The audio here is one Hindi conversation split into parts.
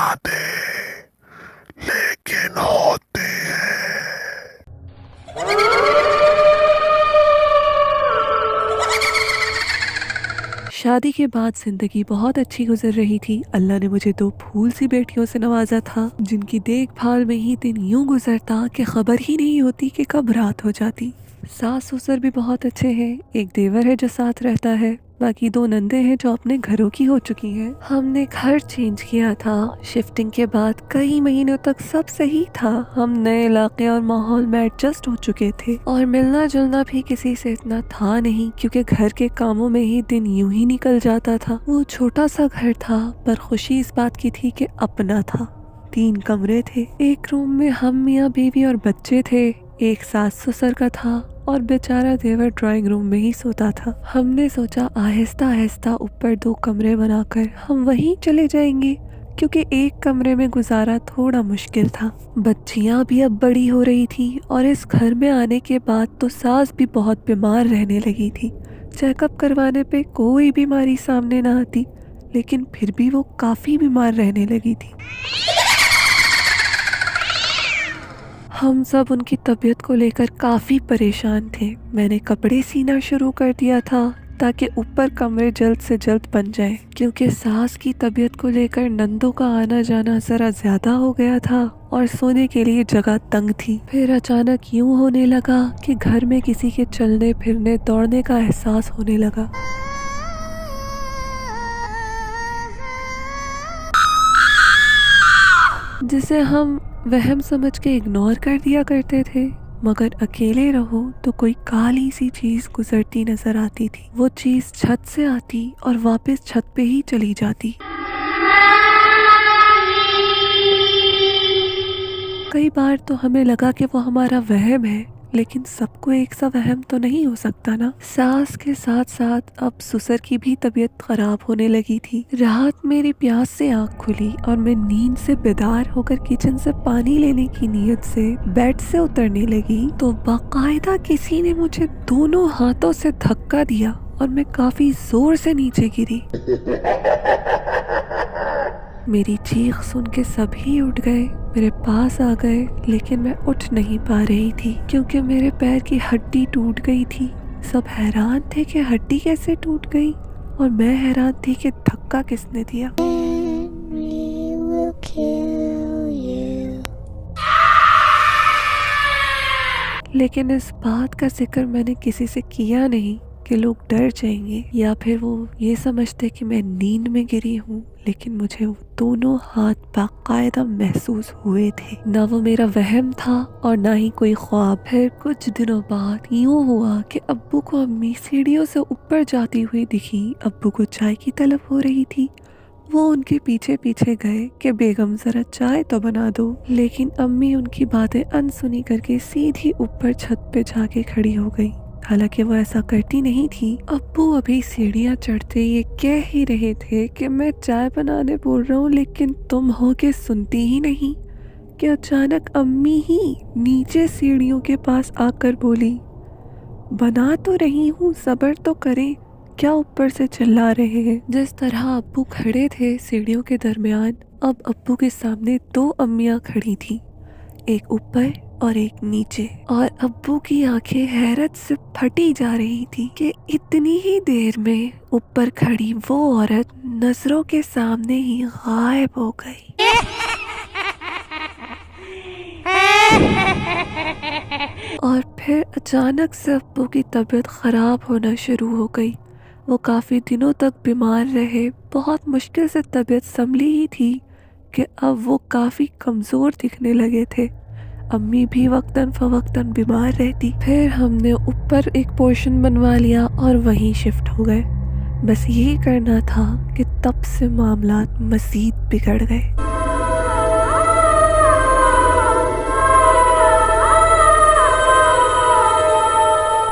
आते लेकिन होते हैं। शादी के बाद जिंदगी बहुत अच्छी गुजर रही थी। अल्लाह ने मुझे 2 फूल सी बेटियों से नवाजा था, जिनकी देखभाल में ही दिन यूं गुजरता कि खबर ही नहीं होती कि कब रात हो जाती। सास ससुर भी बहुत अच्छे हैं। एक देवर है जो साथ रहता है, बाकी 2 नंदे हैं जो अपने घरों की हो चुकी हैं। हमने घर चेंज किया था। शिफ्टिंग के बाद कई महीनों तक सब सही था। हम नए इलाके और माहौल में एडजस्ट हो चुके थे और मिलना जुलना भी किसी से इतना था नहीं, क्योंकि घर के कामों में ही दिन यूं ही निकल जाता था। वो छोटा सा घर था, पर खुशी इस बात की थी कि अपना था। 3 कमरे थे। एक रूम में हम मियाँ बीवी और बच्चे थे। एक सास ससुर का था और बेचारा देवर ड्राइंग रूम में ही सोता था। हमने सोचा आहिस्ता आहिस्ता ऊपर 2 कमरे बनाकर हम वहीं चले जाएंगे, क्योंकि एक कमरे में गुजारा थोड़ा मुश्किल था। बच्चियां भी अब बड़ी हो रही थी और इस घर में आने के बाद तो सास भी बहुत बीमार रहने लगी थी। चेकअप करवाने पे कोई बीमारी सामने ना आती, लेकिन फिर भी वो काफी बीमार रहने लगी थी। हम सब उनकी तबीयत को लेकर काफ़ी परेशान थे। मैंने कपड़े सीना शुरू कर दिया था ताकि ऊपर कमरे जल्द से जल्द बन जाए, क्योंकि सास की तबीयत को लेकर नंदों का आना जाना ज़रा ज़्यादा हो गया था और सोने के लिए जगह तंग थी। फिर अचानक यूं होने लगा कि घर में किसी के चलने फिरने दौड़ने का एहसास होने लगा। जिसे हम वहम समझ के इग्नोर कर दिया करते थे, मगर अकेले रहो तो कोई काली सी चीज गुजरती नजर आती थी। वो चीज छत से आती और वापस छत पे ही चली जाती। कई बार तो हमें लगा कि वो हमारा वहम है, लेकिन सबको एक सा वहम तो नहीं हो सकता ना। सास के साथ साथ अब ससुर की भी तबीयत खराब होने लगी थी। रात मेरी प्यास से आंख खुली और मैं नींद से बेदार होकर किचन से पानी लेने की नीयत से बेड से उतरने लगी तो बाकायदा किसी ने मुझे दोनों हाथों से धक्का दिया और मैं काफी जोर से नीचे गिरी। मेरी चीख सुन के सभी उठ गए, मेरे पास आ गए, लेकिन मैं उठ नहीं पा रही थी क्योंकि मेरे पैर की हड्डी टूट गई थी। सब हैरान थे कि हड्डी कैसे टूट गई और मैं हैरान थी कि धक्का किसने दिया। लेकिन इस बात का जिक्र मैंने किसी से किया नहीं कि लोग डर जाएंगे या फिर वो ये समझते कि मैं नींद में गिरी हूँ, लेकिन मुझे वो दोनों हाथ बाकायदा महसूस हुए थे। ना वो मेरा वहम था और ना ही कोई ख्वाब। फिर कुछ दिनों बाद यूँ हुआ कि अब्बू को अम्मी सीढ़ियों से ऊपर जाती हुई दिखी। अब्बू को चाय की तलब हो रही थी। वो उनके पीछे पीछे गए कि बेगम जरा चाय तो बना दो, लेकिन अम्मी उनकी बातें अनसुनी करके सीधी ऊपर छत पे जाके खड़ी हो गई। हालांकि वो ऐसा करती नहीं थी। अब्बू अभी सीढ़ियाँ चढ़ते ये कह ही रहे थे कि मैं चाय बनाने बोल रहा हूँ, लेकिन तुम हो के सुनती ही नहीं कि अचानक अम्मी ही नीचे सीढ़ियों के पास आकर बोली, बना तो रही हूँ, सब्र तो करें, क्या ऊपर से चिल्ला रहे हैं। जिस तरह अब्बू खड़े थे सीढ़ियों के दरमियान, अब अब्बू के सामने 2 अम्मियाँ खड़ी थी, एक ऊपर और एक नीचे, और अब्बू की आंखें हैरत से फटी जा रही थी कि इतनी ही देर में ऊपर खड़ी वो औरत नजरों के सामने ही गायब हो गई। और फिर अचानक से अब्बू की तबीयत खराब होना शुरू हो गई। वो काफ़ी दिनों तक बीमार रहे। बहुत मुश्किल से तबीयत संभली ही थी कि अब वो काफ़ी कमज़ोर दिखने लगे थे। अम्मी भी वक्तन फवक्तन बीमार रहती। फिर हमने ऊपर एक पोर्शन बनवा लिया और वहीं शिफ्ट हो गए। बस यही करना था कि तब से मामलात मज़ीद बिगड़ गए।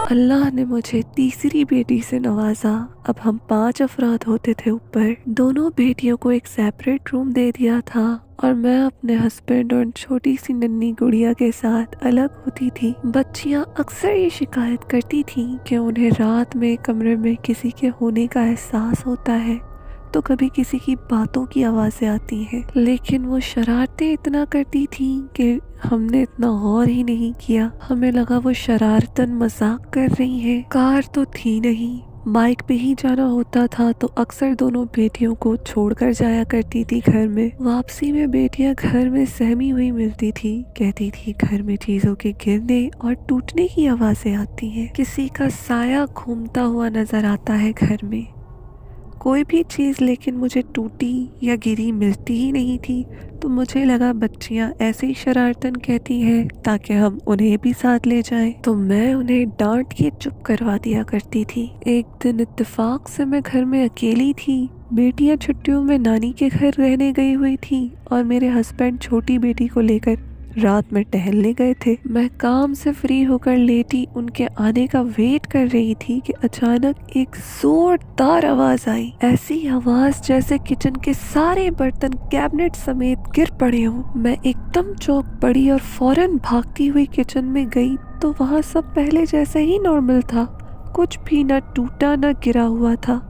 अल्लाह ने मुझे तीसरी बेटी से नवाजा। अब हम 5 अफराद होते थे ऊपर। दोनों बेटियों को एक सेपरेट रूम दे दिया था और मैं अपने हस्बैंड और छोटी सी नन्ही गुड़िया के साथ अलग होती थी। बच्चियां अक्सर ये शिकायत करती थीं कि उन्हें रात में कमरे में किसी के होने का एहसास होता है, तो कभी किसी की बातों की आवाज़ें आती हैं, लेकिन वो शरारतें इतना करती थी कि हमने इतना गौर ही नहीं किया। हमें लगा वो शरारतन मजाक कर रही हैं। कार तो थी नहीं, बाइक पे ही जाना होता था, तो अक्सर दोनों बेटियों को छोड़कर जाया करती थी घर में। वापसी में बेटियां घर में सहमी हुई मिलती थी, कहती थी घर में चीजों के गिरने और टूटने की आवाजें आती हैं, किसी का साया घूमता हुआ नजर आता है घर में। कोई भी चीज़ लेकिन मुझे टूटी या गिरी मिलती ही नहीं थी, तो मुझे लगा बच्चियां ऐसे ही शरारतन कहती हैं ताकि हम उन्हें भी साथ ले जाएं, तो मैं उन्हें डांट के चुप करवा दिया करती थी। एक दिन इत्तेफाक से मैं घर में अकेली थी। बेटियां छुट्टियों में नानी के घर रहने गई हुई थी और मेरे हस्बैंड छोटी बेटी को लेकर रात में टहलने गए थे। मैं काम से फ्री होकर लेटी उनके आने का वेट कर रही थी कि अचानक एक जोरदार आवाज आई। ऐसी आवाज जैसे किचन के सारे बर्तन कैबिनेट समेत गिर पड़े हों। मैं एकदम चौंक पड़ी और फौरन भागती हुई किचन में गई तो वहाँ सब पहले जैसे ही नॉर्मल था, कुछ भी न टूटा न गिरा हुआ था।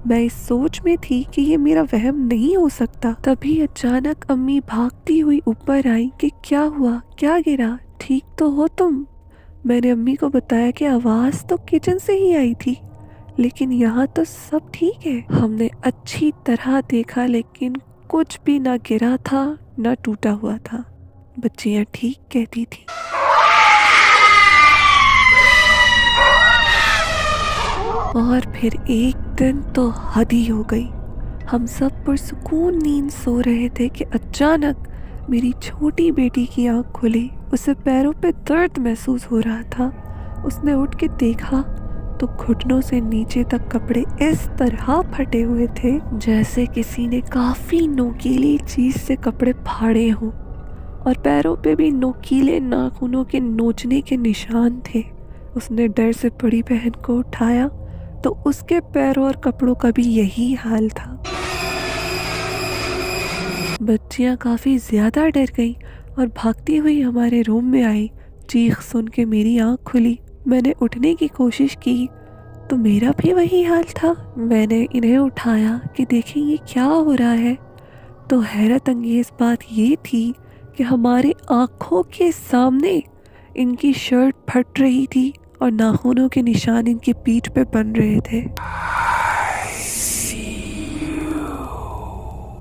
मैं इस सोच में थी कि ये मेरा वहम नहीं हो सकता। तभी अचानक अम्मी भागती हुई ऊपर आई कि क्या हुआ, क्या गिरा, ठीक तो हो तुम? मैंने अम्मी को बताया कि आवाज़ तो किचन से ही आई थी, लेकिन यहाँ तो सब ठीक है। हमने अच्छी तरह देखा लेकिन कुछ भी ना गिरा था ना टूटा हुआ था। बच्चियाँ ठीक कहती थी। और फिर एक दिन तो हद ही हो गई। हम सब पुरसुकून नींद सो रहे थे कि अचानक मेरी छोटी बेटी की आंख खुली। उसे पैरों पे दर्द महसूस हो रहा था। उसने उठ के देखा तो घुटनों से नीचे तक कपड़े इस तरह फटे हुए थे जैसे किसी ने काफी नोकीली चीज से कपड़े फाड़े हों, और पैरों पे भी नोकीले नाखूनों के नोचने के निशान थे। उसने डर से बड़ी बहन को उठाया तो उसके पैरों और कपड़ों का भी यही हाल था। बच्चियां काफी ज्यादा डर गईं और भागती हुई हमारे रूम में आई। चीख सुन के मेरी आंख खुली। मैंने उठने की कोशिश की तो मेरा भी वही हाल था। मैंने इन्हें उठाया कि देखें ये क्या हो रहा है, तो हैरत अंगेज बात ये थी कि हमारे आंखों के सामने इनकी शर्ट फट रही थी और नाखूनों के निशान इनकी पीठ पे बन रहे थे।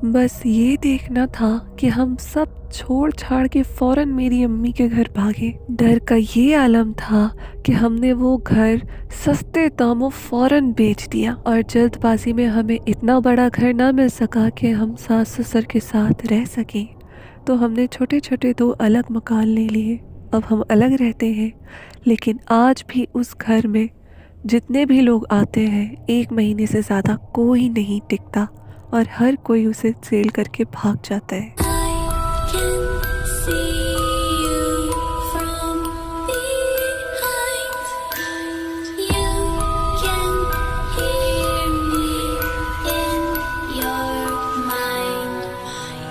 बस ये देखना था कि हम सब छोड़ छाड़ के फौरन मेरी अम्मी के घर भागे। डर का ये आलम था कि हमने वो घर सस्ते दामों फौरन बेच दिया और जल्दबाजी में हमें इतना बड़ा घर ना मिल सका कि हम सास ससुर के साथ रह सकें, तो हमने छोटे छोटे 2 अलग मकान ले लिए। अब हम अलग रहते हैं, लेकिन आज भी उस घर में जितने भी लोग आते हैं 1 महीने से ज़्यादा कोई नहीं टिकता और हर कोई उसे सेल करके भाग जाता है।